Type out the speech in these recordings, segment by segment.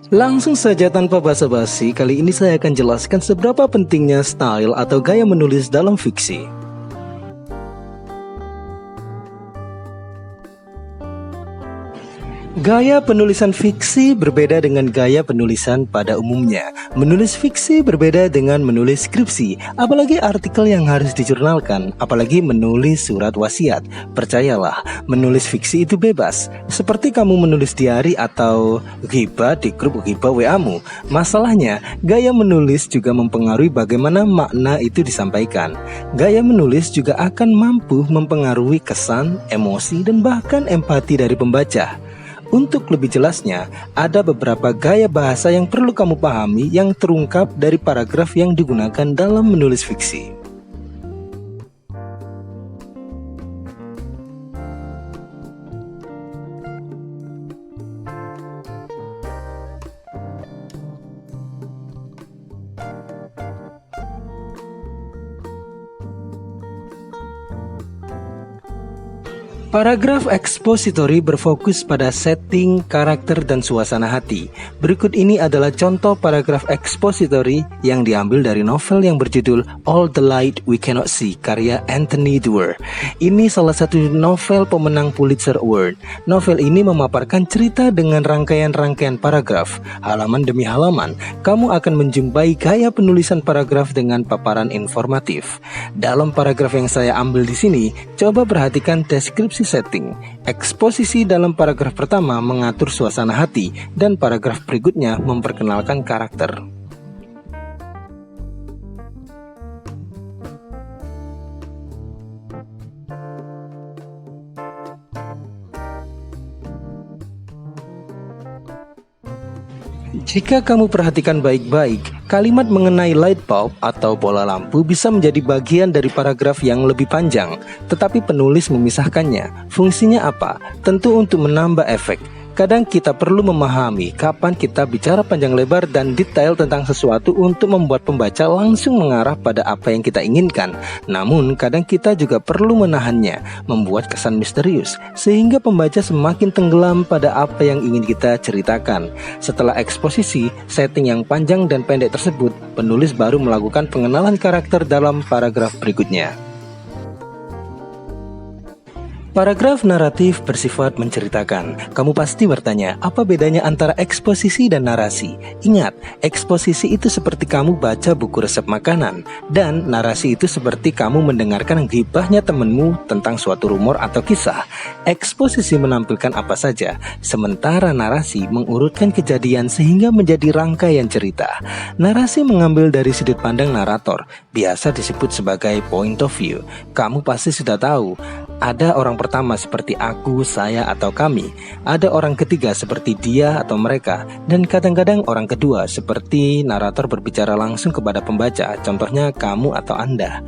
Langsung saja tanpa basa-basi, kali ini saya akan jelaskan seberapa pentingnya style atau gaya menulis dalam fiksi. Gaya penulisan fiksi berbeda dengan gaya penulisan pada umumnya. Menulis fiksi berbeda dengan menulis skripsi, apalagi artikel yang harus dijurnalkan, apalagi menulis surat wasiat. Percayalah, menulis fiksi itu bebas, seperti kamu menulis diari atau ghibah di grup ghibah WA-mu. Masalahnya, gaya menulis juga mempengaruhi bagaimana makna itu disampaikan. Gaya menulis juga akan mampu mempengaruhi kesan, emosi, dan bahkan empati dari pembaca. Untuk lebih jelasnya, ada beberapa gaya bahasa yang perlu kamu pahami yang terungkap dari paragraf yang digunakan dalam menulis fiksi. Paragraf ekspositori berfokus pada setting, karakter, dan suasana hati. Berikut ini adalah contoh paragraf ekspositori yang diambil dari novel yang berjudul All the Light We Cannot See, karya Anthony Doerr. Ini salah satu novel pemenang Pulitzer Award. Novel ini memaparkan cerita dengan rangkaian-rangkaian paragraf. Halaman demi halaman, kamu akan menjumpai gaya penulisan paragraf dengan paparan informatif. Dalam paragraf yang saya ambil di sini, coba perhatikan deskripsi setting. Eksposisi dalam paragraf pertama mengatur suasana hati dan paragraf berikutnya memperkenalkan karakter. Jika kamu perhatikan baik-baik, kalimat mengenai light bulb atau bola lampu bisa menjadi bagian dari paragraf yang lebih panjang, tetapi penulis memisahkannya. Fungsinya apa? Tentu untuk menambah efek. Kadang kita perlu memahami kapan kita bicara panjang lebar dan detail tentang sesuatu untuk membuat pembaca langsung mengarah pada apa yang kita inginkan. Namun kadang kita juga perlu menahannya, membuat kesan misterius, sehingga pembaca semakin tenggelam pada apa yang ingin kita ceritakan. Setelah eksposisi, setting yang panjang dan pendek tersebut, penulis baru melakukan pengenalan karakter dalam paragraf berikutnya. Paragraf naratif bersifat menceritakan. Kamu pasti bertanya, apa bedanya antara eksposisi dan narasi? Ingat, eksposisi itu seperti kamu baca buku resep makanan, dan narasi itu seperti kamu mendengarkan ghibahnya temanmu tentang suatu rumor atau kisah. Eksposisi menampilkan apa saja, sementara narasi mengurutkan kejadian sehingga menjadi rangkaian cerita. Narasi mengambil dari sudut pandang narator, biasa disebut sebagai point of view. Kamu pasti sudah tahu, ada orang pertama seperti aku, saya, atau kami. Ada orang ketiga seperti dia atau mereka. Dan kadang-kadang orang kedua seperti narator berbicara langsung kepada pembaca, contohnya kamu atau Anda.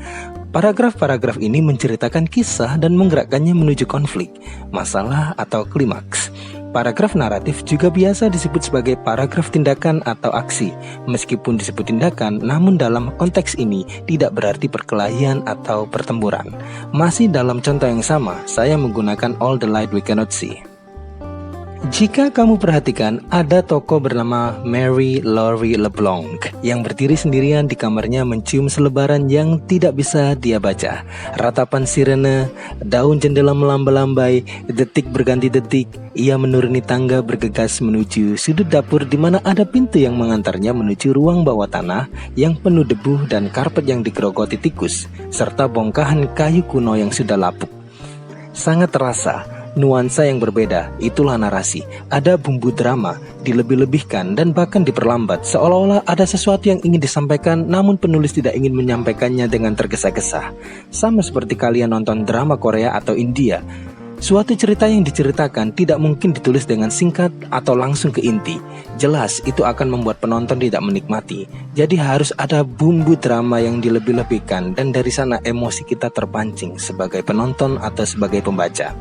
Paragraf-paragraf ini menceritakan kisah dan menggerakkannya menuju konflik, masalah, atau klimaks. Paragraf naratif juga biasa disebut sebagai paragraf tindakan atau aksi. Meskipun disebut tindakan, namun dalam konteks ini tidak berarti perkelahian atau pertempuran. Masih dalam contoh yang sama, saya menggunakan All the Light We Cannot See. Jika kamu perhatikan, ada tokoh bernama Mary Laurie LeBlanc yang berdiri sendirian di kamarnya mencium selebaran yang tidak bisa dia baca. Ratapan sirene, daun jendela melambai-lambai, detik berganti detik. Ia menuruni tangga bergegas menuju sudut dapur di mana ada pintu yang mengantarnya menuju ruang bawah tanah yang penuh debu dan karpet yang digerogoti tikus, serta bongkahan kayu kuno yang sudah lapuk. Sangat terasa nuansa yang berbeda, itulah narasi. Ada bumbu drama, dilebih-lebihkan dan bahkan diperlambat, seolah-olah ada sesuatu yang ingin disampaikan namun penulis tidak ingin menyampaikannya dengan tergesa-gesa. Sama seperti kalian nonton drama Korea atau India, suatu cerita yang diceritakan tidak mungkin ditulis dengan singkat atau langsung ke inti. Jelas itu akan membuat penonton tidak menikmati. Jadi harus ada bumbu drama yang dilebih-lebihkan, dan dari sana emosi kita terpancing sebagai penonton atau sebagai pembaca.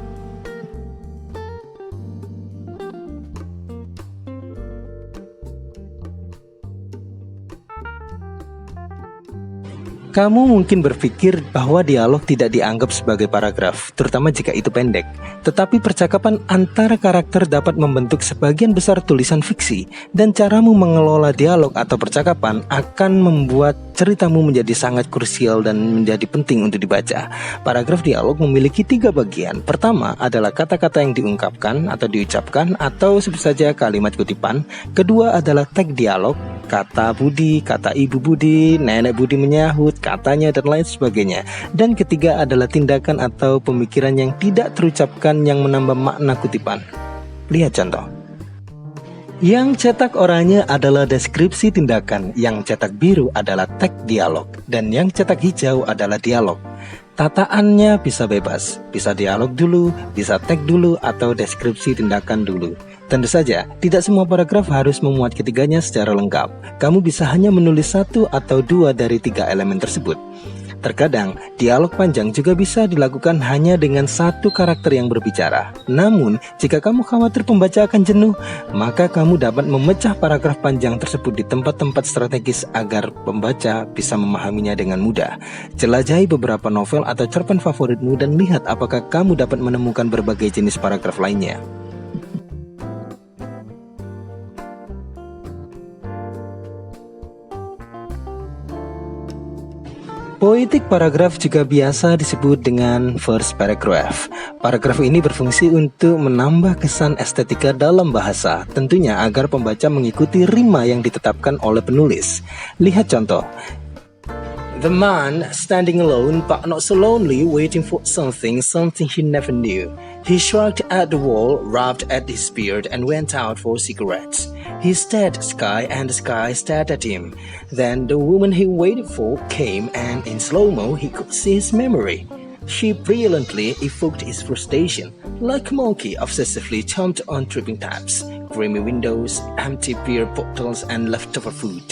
Kamu mungkin berpikir bahwa dialog tidak dianggap sebagai paragraf, terutama jika itu pendek. Tetapi percakapan antara karakter dapat membentuk sebagian besar tulisan fiksi, dan caramu mengelola dialog atau percakapan akan membuat ceritamu menjadi sangat krusial dan menjadi penting untuk dibaca. Paragraf dialog memiliki 3 bagian. Pertama adalah kata-kata yang diungkapkan atau diucapkan atau sebut saja kalimat kutipan. Kedua adalah tag dialog, kata Budi, kata Ibu Budi, Nenek Budi menyahut, katanya, dan lain sebagainya. Dan ketiga adalah tindakan atau pemikiran yang tidak terucapkan yang menambah makna kutipan. Lihat contoh. Yang cetak oranye adalah deskripsi tindakan, yang cetak biru adalah tag dialog, dan yang cetak hijau adalah dialog. Tataannya bisa bebas, bisa dialog dulu, bisa tag dulu, atau deskripsi tindakan dulu. Tentu saja, tidak semua paragraf harus memuat ketiganya secara lengkap. Kamu bisa hanya menulis 1 atau 2 dari 3 elemen tersebut. Terkadang, dialog panjang juga bisa dilakukan hanya dengan 1 karakter yang berbicara. Namun, jika kamu khawatir pembaca akan jenuh, maka kamu dapat memecah paragraf panjang tersebut di tempat-tempat strategis agar pembaca bisa memahaminya dengan mudah. Jelajahi beberapa novel atau cerpen favoritmu dan lihat apakah kamu dapat menemukan berbagai jenis paragraf lainnya. Poetic paragraf juga biasa disebut dengan verse paragraph. Paragraf ini berfungsi untuk menambah kesan estetika dalam bahasa, tentunya agar pembaca mengikuti rima yang ditetapkan oleh penulis. Lihat contoh. The man standing alone but not so lonely, waiting for something he never knew. He shrugged at the wall, rubbed at his beard, and went out for cigarettes. He stared at the sky, and the sky stared at him. Then the woman he waited for came, and in slow-mo he could see his memory. She brilliantly evoked his frustration, like a monkey obsessively chomped on tripping taps, grimy windows, empty beer bottles, and leftover food.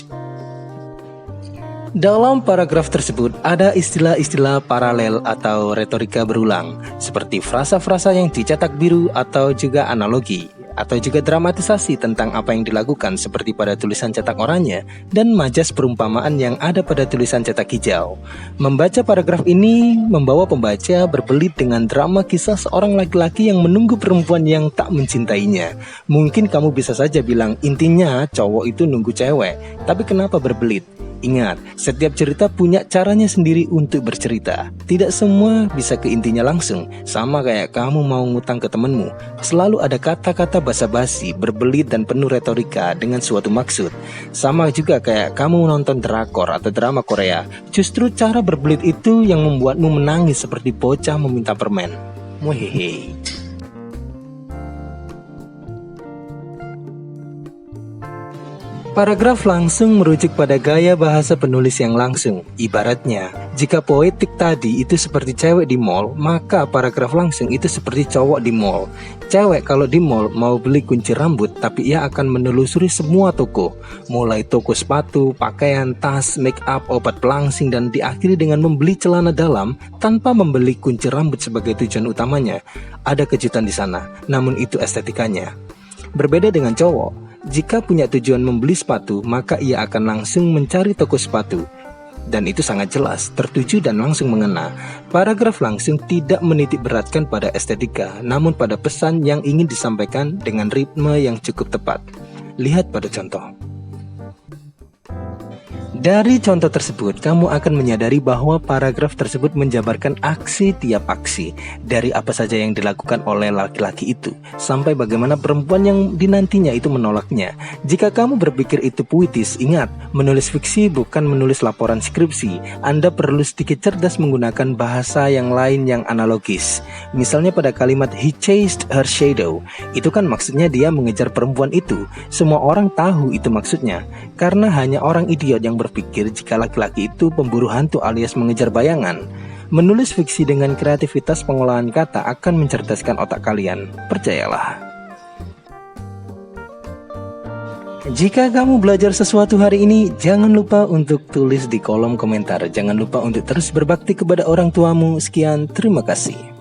Dalam paragraf tersebut ada istilah-istilah paralel atau retorika berulang, seperti frasa-frasa yang dicetak biru atau juga analogi, atau juga dramatisasi tentang apa yang dilakukan seperti pada tulisan cetak oranye, dan majas perumpamaan yang ada pada tulisan cetak hijau. Membaca paragraf ini membawa pembaca berbelit dengan drama kisah seorang laki-laki yang menunggu perempuan yang tak mencintainya. Mungkin kamu bisa saja bilang intinya cowok itu nunggu cewek, tapi kenapa berbelit? Ingat, setiap cerita punya caranya sendiri untuk bercerita. Tidak semua bisa ke intinya langsung. Sama kayak kamu mau ngutang ke temenmu, selalu ada kata-kata basa-basi, berbelit dan penuh retorika dengan suatu maksud. Sama juga kayak kamu nonton drakor atau drama Korea. Justru cara berbelit itu yang membuatmu menangis seperti bocah meminta permen. Muhehe. Paragraf langsung merujuk pada gaya bahasa penulis yang langsung. Ibaratnya, jika poetik tadi itu seperti cewek di mall, maka paragraf langsung itu seperti cowok di mall. Cewek kalau di mall mau beli kunci rambut, tapi ia akan menelusuri semua toko, mulai toko sepatu, pakaian, tas, make up, obat pelangsing, dan diakhiri dengan membeli celana dalam tanpa membeli kunci rambut sebagai tujuan utamanya. Ada kejutan di sana, namun itu estetikanya. Berbeda dengan cowok. Jika punya tujuan membeli sepatu, maka ia akan langsung mencari toko sepatu. Dan itu sangat jelas, tertuju dan langsung mengena. Paragraf langsung tidak menitik beratkan pada estetika, namun pada pesan yang ingin disampaikan dengan ritme yang cukup tepat. Lihat pada contoh. Dari contoh tersebut, kamu akan menyadari bahwa paragraf tersebut menjabarkan aksi tiap aksi, dari apa saja yang dilakukan oleh laki-laki itu, sampai bagaimana perempuan yang dinantinya itu menolaknya. Jika kamu berpikir itu puitis, ingat, menulis fiksi bukan menulis laporan skripsi. Anda perlu sedikit cerdas menggunakan bahasa yang lain yang analogis. Misalnya pada kalimat "he chased her shadow", itu kan maksudnya dia mengejar perempuan itu. Semua orang tahu itu maksudnya, karena hanya orang idiot yang berpikir jika laki-laki itu pemburu hantu alias mengejar bayangan. Menulis fiksi dengan kreativitas pengolahan kata akan mencerdaskan otak kalian, percayalah. Jika kamu belajar sesuatu hari ini, jangan lupa untuk tulis di kolom komentar. Jangan lupa untuk terus berbakti kepada orang tuamu. Sekian, terima kasih.